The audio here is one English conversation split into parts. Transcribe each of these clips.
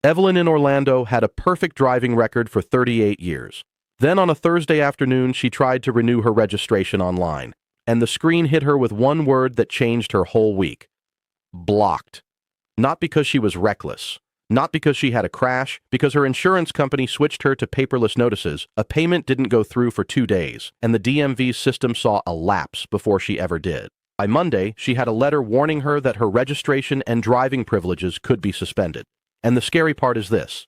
Evelyn in Orlando had a perfect driving record for 38 years. Then on a Thursday afternoon, she tried to renew her registration online, and the screen hit her with one word that changed her whole week. Blocked. Not because she was reckless. Not because she had a crash, because her insurance company switched her to paperless notices. A payment didn't go through for 2 days, and the DMV system saw a lapse before she ever did. By Monday, she had a letter warning her that her registration and driving privileges could be suspended. And the scary part is this.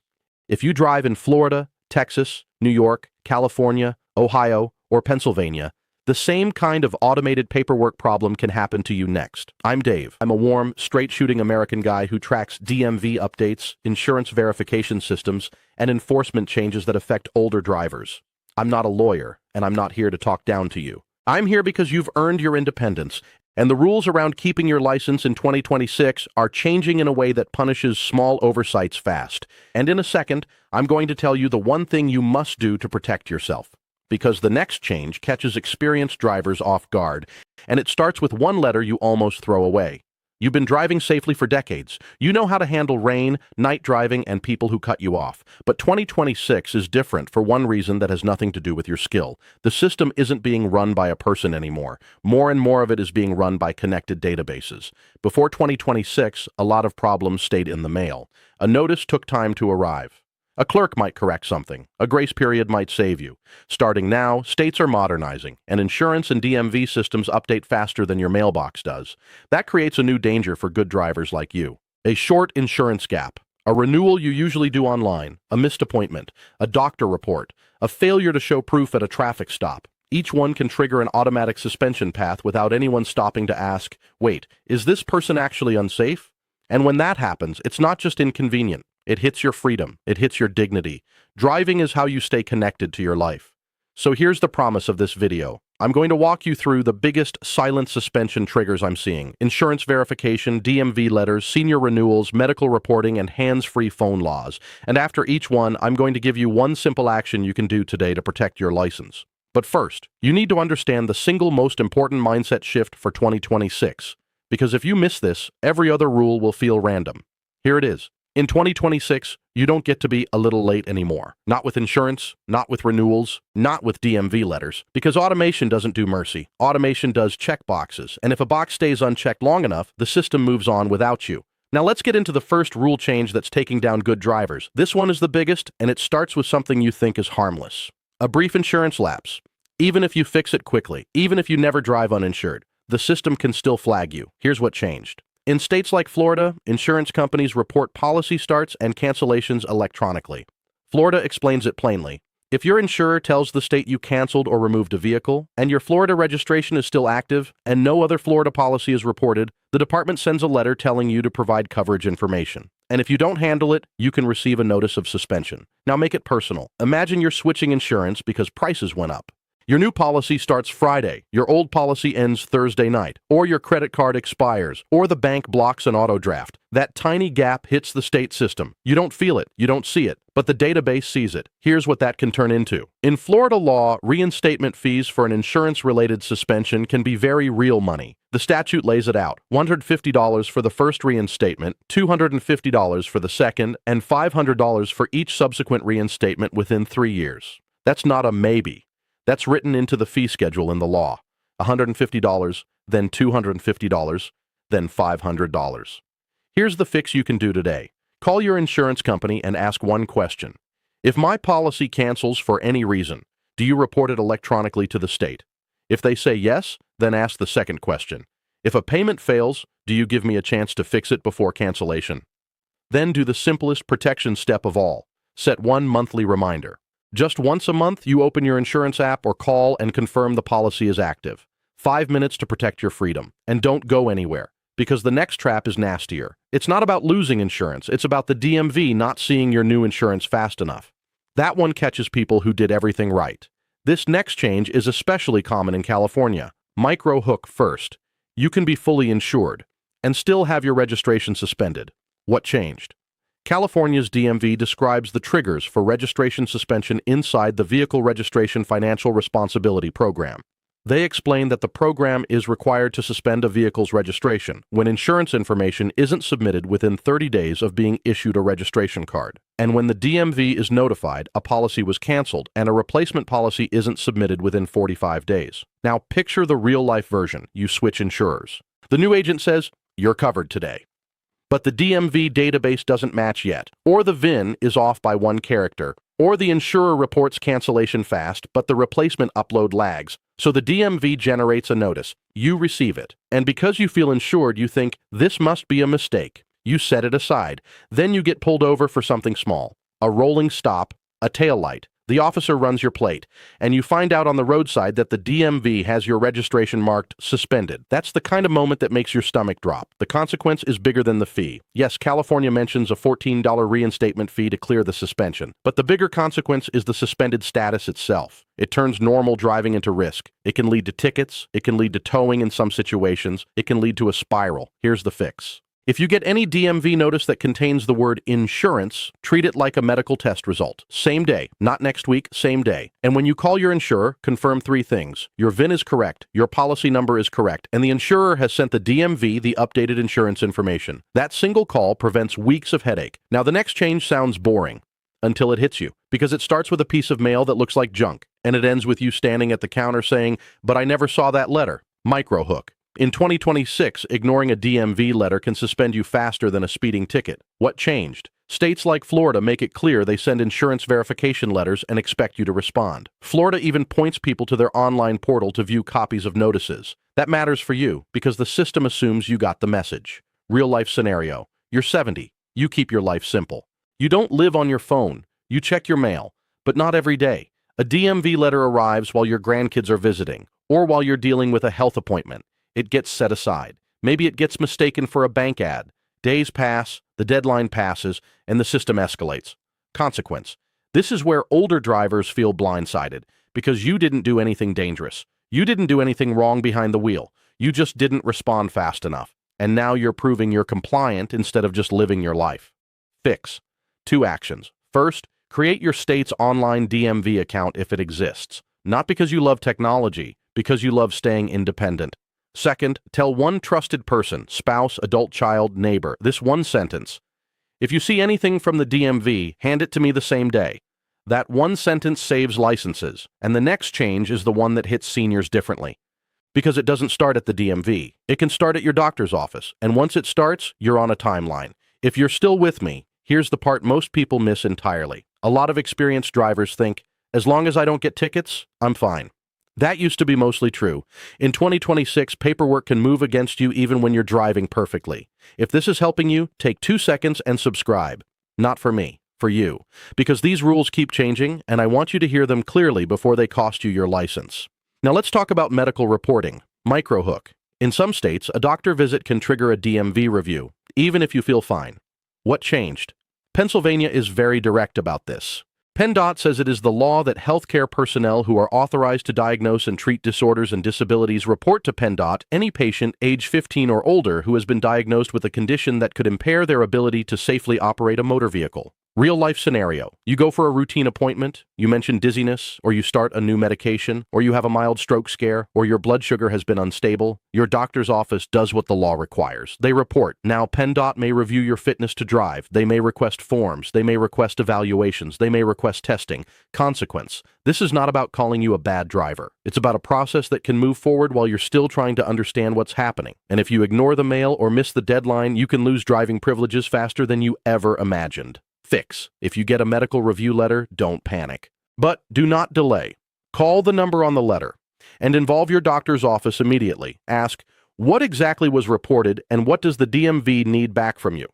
If you drive in Florida, Texas, New York, California, Ohio, or Pennsylvania, the same kind of automated paperwork problem can happen to you next. I'm Dave. I'm a warm, straight-shooting American guy who tracks DMV updates, insurance verification systems, and enforcement changes that affect older drivers. I'm not a lawyer, and I'm not here to talk down to you. I'm here because you've earned your independence, and the rules around keeping your license in 2026 are changing in a way that punishes small oversights fast. And in a second, I'm going to tell you the one thing you must do to protect yourself. Because the next change catches experienced drivers off guard, and it starts with one letter you almost throw away. You've been driving safely for decades. You know how to handle rain, night driving, and people who cut you off. But 2026 is different for one reason that has nothing to do with your skill. The system isn't being run by a person anymore. More and more of it is being run by connected databases. Before 2026, a lot of problems stayed in the mail. A notice took time to arrive. A clerk might correct something. A grace period might save you. Starting now, states are modernizing, and insurance and DMV systems update faster than your mailbox does. That creates a new danger for good drivers like you. A short insurance gap. A renewal you usually do online. A missed appointment. A doctor report. A failure to show proof at a traffic stop. Each one can trigger an automatic suspension path without anyone stopping to ask, wait, is this person actually unsafe? And when that happens, it's not just inconvenient. It hits your freedom. It hits your dignity. Driving is how you stay connected to your life. So here's the promise of this video. I'm going to walk you through the biggest silent suspension triggers I'm seeing. Insurance verification, DMV letters, senior renewals, medical reporting, and hands-free phone laws. And after each one, I'm going to give you one simple action you can do today to protect your license. But first, you need to understand the single most important mindset shift for 2026. Because if you miss this, every other rule will feel random. Here it is. In 2026, you don't get to be a little late anymore. Not with insurance, not with renewals, not with DMV letters. Because automation doesn't do mercy. Automation does check boxes. And if a box stays unchecked long enough, the system moves on without you. Now let's get into the first rule change that's taking down good drivers. This one is the biggest, and it starts with something you think is harmless. A brief insurance lapse. Even if you fix it quickly, even if you never drive uninsured, the system can still flag you. Here's what changed. In states like Florida, insurance companies report policy starts and cancellations electronically. Florida explains it plainly. If your insurer tells the state you canceled or removed a vehicle, and your Florida registration is still active, and no other Florida policy is reported, the department sends a letter telling you to provide coverage information. And if you don't handle it, you can receive a notice of suspension. Now make it personal. Imagine you're switching insurance because prices went up. Your new policy starts Friday, your old policy ends Thursday night, or your credit card expires, or the bank blocks an auto draft. That tiny gap hits the state system. You don't feel it, you don't see it, but the database sees it. Here's what that can turn into. In Florida law, reinstatement fees for an insurance-related suspension can be very real money. The statute lays it out. $150 for the first reinstatement, $250 for the second, and $500 for each subsequent reinstatement within 3 years. That's not a maybe. That's written into the fee schedule in the law. $150, then $250, then $500. Here's the fix you can do today. Call your insurance company and ask one question. If my policy cancels for any reason, do you report it electronically to the state? If they say yes, then ask the second question. If a payment fails, do you give me a chance to fix it before cancellation? Then do the simplest protection step of all. Set one monthly reminder. Just once a month, you open your insurance app or call and confirm the policy is active. 5 minutes to protect your freedom. And don't go anywhere, because the next trap is nastier. It's not about losing insurance. It's about the DMV not seeing your new insurance fast enough. That one catches people who did everything right. This next change is especially common in California. Micro hook first. You can be fully insured and still have your registration suspended. What changed? California's DMV describes the triggers for registration suspension inside the Vehicle Registration Financial Responsibility Program. They explain that the program is required to suspend a vehicle's registration when insurance information isn't submitted within 30 days of being issued a registration card, and when the DMV is notified a policy was canceled and a replacement policy isn't submitted within 45 days. Now picture the real-life version. You switch insurers. The new agent says, "You're covered today." But the DMV database doesn't match yet, or the VIN is off by one character, or the insurer reports cancellation fast, but the replacement upload lags. So the DMV generates a notice. You receive it. And because you feel insured, you think, this must be a mistake. You set it aside. Then you get pulled over for something small. A rolling stop, a tail light. The officer runs your plate, and you find out on the roadside that the DMV has your registration marked suspended. That's the kind of moment that makes your stomach drop. The consequence is bigger than the fee. Yes, California mentions a $14 reinstatement fee to clear the suspension, but the bigger consequence is the suspended status itself. It turns normal driving into risk. It can lead to tickets. It can lead to towing in some situations. It can lead to a spiral. Here's the fix. If you get any DMV notice that contains the word insurance, treat it like a medical test result. Same day, not next week, same day. And when you call your insurer, confirm 3 things. Your VIN is correct, your policy number is correct, and the insurer has sent the DMV the updated insurance information. That single call prevents weeks of headache. Now the next change sounds boring until it hits you, because it starts with a piece of mail that looks like junk, and it ends with you standing at the counter saying, "But I never saw that letter." Microhook. In 2026, ignoring a DMV letter can suspend you faster than a speeding ticket. What changed? States like Florida make it clear they send insurance verification letters and expect you to respond. Florida even points people to their online portal to view copies of notices. That matters for you because the system assumes you got the message. Real-life scenario. You're 70. You keep your life simple. You don't live on your phone. You check your mail, but not every day. A DMV letter arrives while your grandkids are visiting or while you're dealing with a health appointment. It gets set aside. Maybe it gets mistaken for a bank ad. Days pass, the deadline passes, and the system escalates. Consequence. This is where older drivers feel blindsided because you didn't do anything dangerous. You didn't do anything wrong behind the wheel. You just didn't respond fast enough. And now you're proving you're compliant instead of just living your life. Fix. 2 actions. First, create your state's online DMV account if it exists. Not because you love technology, because you love staying independent. Second, tell one trusted person, spouse, adult child, neighbor, this one sentence. If you see anything from the DMV, hand it to me the same day. That one sentence saves licenses, and the next change is the one that hits seniors differently. Because it doesn't start at the DMV. It can start at your doctor's office, and once it starts, you're on a timeline. If you're still with me, here's the part most people miss entirely. A lot of experienced drivers think, as long as I don't get tickets, I'm fine. That used to be mostly true. In 2026, paperwork can move against you even when you're driving perfectly. If this is helping you, take 2 seconds and subscribe. Not for me, for you. Because these rules keep changing, and I want you to hear them clearly before they cost you your license. Now let's talk about medical reporting. Microhook. In some states, a doctor visit can trigger a DMV review, even if you feel fine. What changed? Pennsylvania is very direct about this. PennDOT says it is the law that healthcare personnel who are authorized to diagnose and treat disorders and disabilities report to PennDOT any patient age 15 or older who has been diagnosed with a condition that could impair their ability to safely operate a motor vehicle. Real-life scenario. You go for a routine appointment, you mention dizziness, or you start a new medication, or you have a mild stroke scare, or your blood sugar has been unstable. Your doctor's office does what the law requires. They report. Now, PennDOT may review your fitness to drive. They may request forms. They may request evaluations. They may request testing. Consequence. This is not about calling you a bad driver. It's about a process that can move forward while you're still trying to understand what's happening. And if you ignore the mail or miss the deadline, you can lose driving privileges faster than you ever imagined. Fix. If you get a medical review letter, don't panic. But do not delay. Call the number on the letter and involve your doctor's office immediately. Ask, what exactly was reported and what does the DMV need back from you?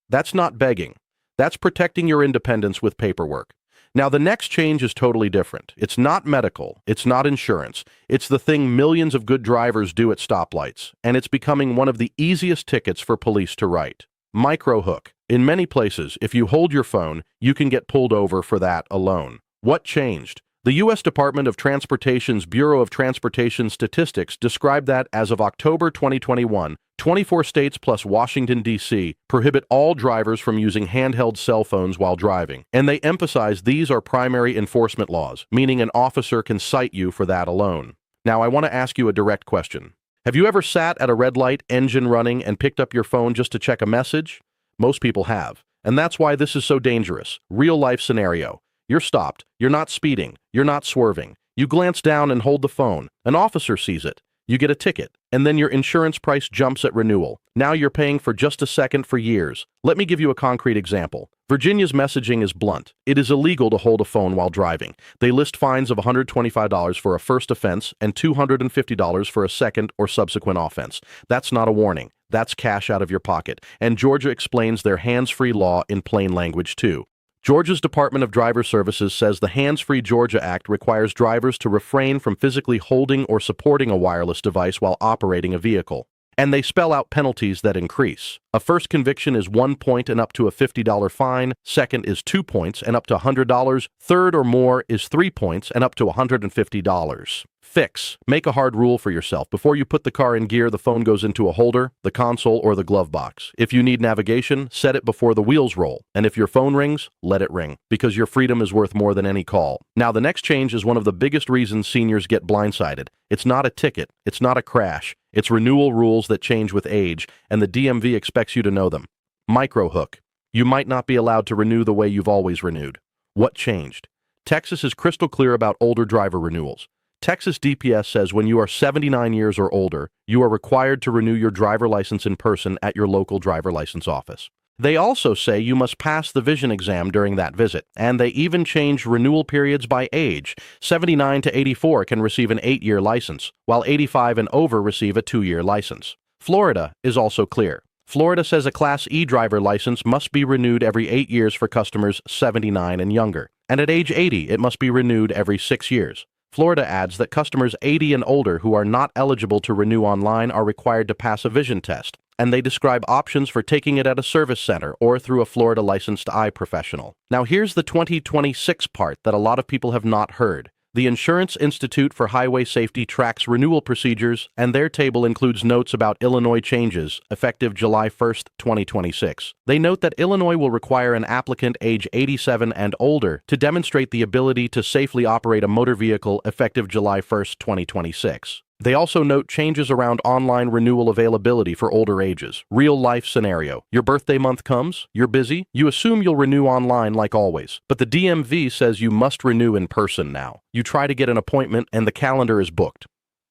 That's not begging. That's protecting your independence with paperwork. Now, the next change is totally different. It's not medical. It's not insurance. It's the thing millions of good drivers do at stoplights, and it's becoming one of the easiest tickets for police to write. Microhook. In many places, if you hold your phone, you can get pulled over for that alone. What changed? The U.S. Department of Transportation's Bureau of Transportation Statistics described that as of October 2021, 24 states plus Washington, D.C. prohibit all drivers from using handheld cell phones while driving. And they emphasize these are primary enforcement laws, meaning an officer can cite you for that alone. Now, I want to ask you a direct question. Have you ever sat at a red light, engine running, and picked up your phone just to check a message? Most people have. And that's why this is so dangerous. Real life scenario. You're stopped. You're not speeding. You're not swerving. You glance down and hold the phone. An officer sees it. You get a ticket, and then your insurance price jumps at renewal. Now you're paying for just a second for years. Let me give you a concrete example. Virginia's messaging is blunt. It is illegal to hold a phone while driving. They list fines of $125 for a first offense and $250 for a second or subsequent offense. That's not a warning. That's cash out of your pocket. And Georgia explains their hands-free law in plain language too. Georgia's Department of Driver Services says the Hands-Free Georgia Act requires drivers to refrain from physically holding or supporting a wireless device while operating a vehicle. And they spell out penalties that increase. A first conviction is 1 point and up to a $50 fine. Second is 2 points and up to $100. Third or more is 3 points and up to $150. Fix. Make a hard rule for yourself. Before you put the car in gear, the phone goes into a holder, the console, or the glove box. If you need navigation, set it before the wheels roll. And if your phone rings, let it ring, because your freedom is worth more than any call. Now, the next change is one of the biggest reasons seniors get blindsided. It's not a ticket. It's not a crash. It's renewal rules that change with age, and the DMV expects you to know them. Microhook. You might not be allowed to renew the way you've always renewed. What changed? Texas is crystal clear about older driver renewals. Texas DPS says when you are 79 years or older, you are required to renew your driver license in person at your local driver license office. They also say you must pass the vision exam during that visit, and they even change renewal periods by age. 79 to 84 can receive an 8-year license, while 85 and over receive a 2-year license. Florida is also clear. Florida says a Class E driver license must be renewed every 8 years for customers 79 and younger, and at age 80 it must be renewed every 6 years. Florida adds that customers 80 and older who are not eligible to renew online are required to pass a vision test, and they describe options for taking it at a service center or through a Florida licensed eye professional. Now here's the 2026 part that a lot of people have not heard. The Insurance Institute for Highway Safety tracks renewal procedures, and their table includes notes about Illinois changes effective July 1st, 2026. They note that Illinois will require an applicant age 87 and older to demonstrate the ability to safely operate a motor vehicle effective July 1st, 2026. They also note changes around online renewal availability for older ages. Real-life scenario. Your birthday month comes, you're busy, you assume you'll renew online like always. But the DMV says you must renew in person now. You try to get an appointment and the calendar is booked.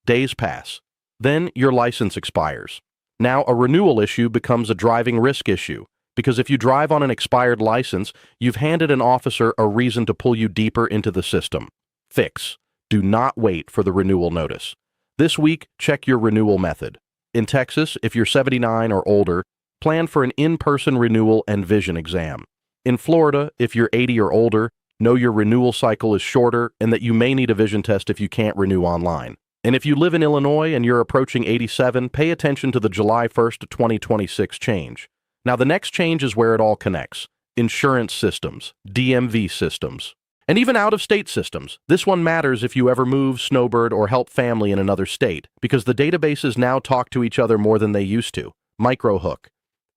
Days pass. Then your license expires. Now a renewal issue becomes a driving risk issue, because if you drive on an expired license, you've handed an officer a reason to pull you deeper into the system. Fix. Do not wait for the renewal notice. This week, check your renewal method. In Texas, if you're 79 or older, plan for an in-person renewal and vision exam. In Florida, if you're 80 or older, know your renewal cycle is shorter and that you may need a vision test if you can't renew online. And if you live in Illinois and you're approaching 87, pay attention to the July 1st, 2026 change. Now, the next change is where it all connects. Insurance systems, DMV systems. And even out-of-state systems. This one matters if you ever move, snowbird, or help family in another state, because the databases now talk to each other more than they used to. Microhook.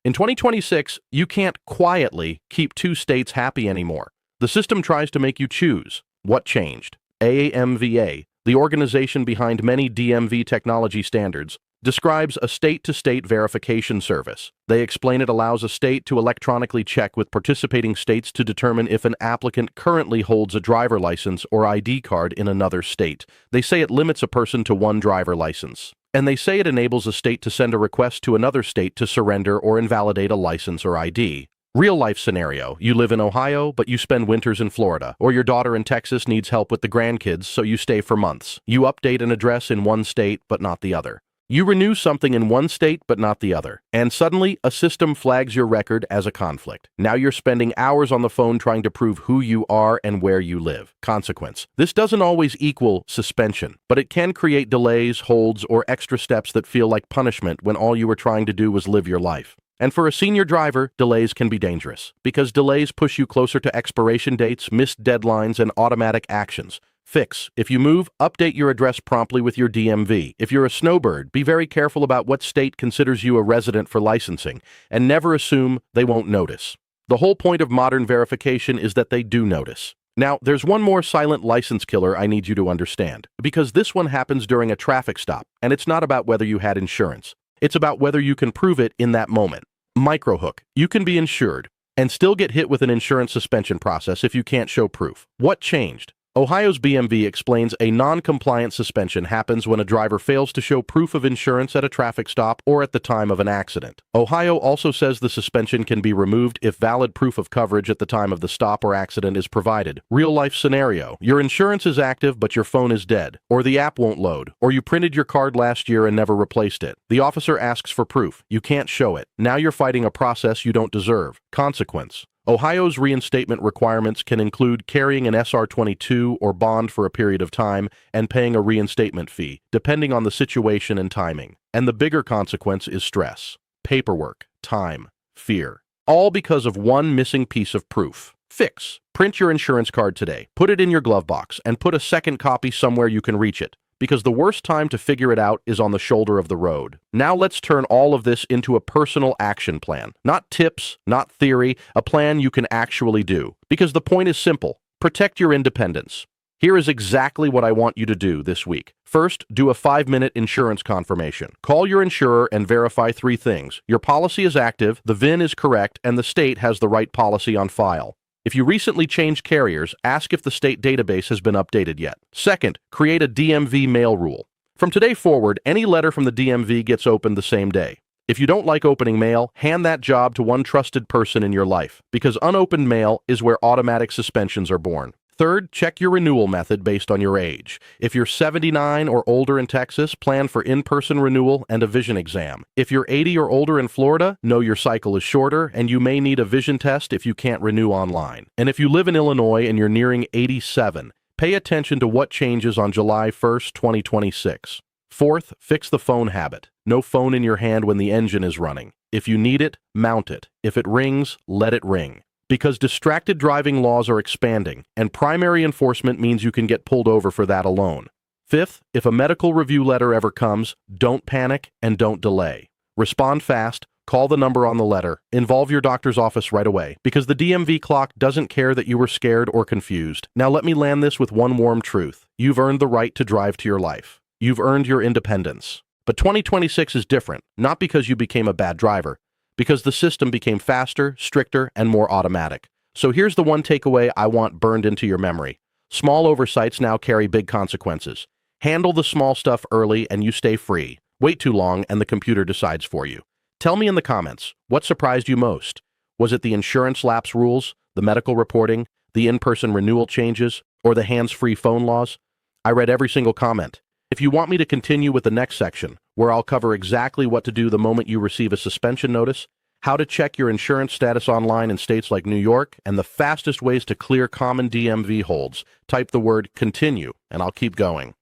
In 2026, you can't quietly keep 2 states happy anymore. The system tries to make you choose. What changed? AAMVA, the organization behind many DMV technology standards, describes a state-to-state verification service. They explain it allows a state to electronically check with participating states to determine if an applicant currently holds a driver license or ID card in another state. They say it limits a person to 1 driver license. And they say it enables a state to send a request to another state to surrender or invalidate a license or ID. Real-life scenario. You live in Ohio, but you spend winters in Florida. Or your daughter in Texas needs help with the grandkids, so you stay for months. You update an address in one state, but not the other. You renew something in one state but not the other, and suddenly a system flags your record as a conflict. Now you're spending hours on the phone trying to prove who you are and where you live. Consequence. This doesn't always equal suspension, but it can create delays, holds, or extra steps that feel like punishment when all you were trying to do was live your life. And for a senior driver, delays can be dangerous, because delays push you closer to expiration dates, missed deadlines, and automatic actions. Fix. If you move, update your address promptly with your DMV. If you're a snowbird, be very careful about what state considers you a resident for licensing, and never assume they won't notice. The whole point of modern verification is that they do notice. Now, there's one more silent license killer I need you to understand, because this one happens during a traffic stop, and it's not about whether you had insurance. It's about whether you can prove it in that moment. Microhook. You can be insured and still get hit with an insurance suspension process if you can't show proof. What changed? Ohio's BMV explains a non-compliant suspension happens when a driver fails to show proof of insurance at a traffic stop or at the time of an accident. Ohio also says the suspension can be removed if valid proof of coverage at the time of the stop or accident is provided. Real-life scenario: your insurance is active but your phone is dead, or the app won't load, or you printed your card last year and never replaced it. The officer asks for proof. You can't show it. Now you're fighting a process you don't deserve. Consequence: Ohio's reinstatement requirements can include carrying an SR-22 or bond for a period of time and paying a reinstatement fee, depending on the situation and timing. And the bigger consequence is stress, paperwork, time, fear. All because of one missing piece of proof. Fix. Print your insurance card today, put it in your glove box, and put a second copy somewhere you can reach it, because the worst time to figure it out is on the shoulder of the road. Now let's turn all of this into a personal action plan. Not tips, not theory, a plan you can actually do. Because the point is simple: protect your independence. Here is exactly what I want you to do this week. First, do a 5-minute insurance confirmation. Call your insurer and verify 3 things. Your policy is active, the VIN is correct, and the state has the right policy on file. If you recently changed carriers, ask if the state database has been updated yet. Second, create a DMV mail rule. From today forward, any letter from the DMV gets opened the same day. If you don't like opening mail, hand that job to one trusted person in your life, because unopened mail is where automatic suspensions are born. Third, check your renewal method based on your age. If you're 79 or older in Texas, plan for in-person renewal and a vision exam. If you're 80 or older in Florida, know your cycle is shorter and you may need a vision test if you can't renew online. And if you live in Illinois and you're nearing 87, pay attention to what changes on July 1st, 2026. Fourth, fix the phone habit. No phone in your hand when the engine is running. If you need it, mount it. If it rings, let it ring. Because distracted driving laws are expanding, and primary enforcement means you can get pulled over for that alone. Fifth, if a medical review letter ever comes, don't panic and don't delay. Respond fast, call the number on the letter, involve your doctor's office right away, because the DMV clock doesn't care that you were scared or confused. Now let me land this with one warm truth. You've earned the right to drive to your life. You've earned your independence. But 2026 is different, not because you became a bad driver, because the system became faster, stricter, and more automatic. So here's the one takeaway I want burned into your memory. Small oversights now carry big consequences. Handle the small stuff early and you stay free. Wait too long and the computer decides for you. Tell me in the comments, what surprised you most? Was it the insurance lapse rules, the medical reporting, the in-person renewal changes, or the hands-free phone laws? I read every single comment. If you want me to continue with the next section, where I'll cover exactly what to do the moment you receive a suspension notice, how to check your insurance status online in states like New York, and the fastest ways to clear common DMV holds, type the word "continue" and I'll keep going.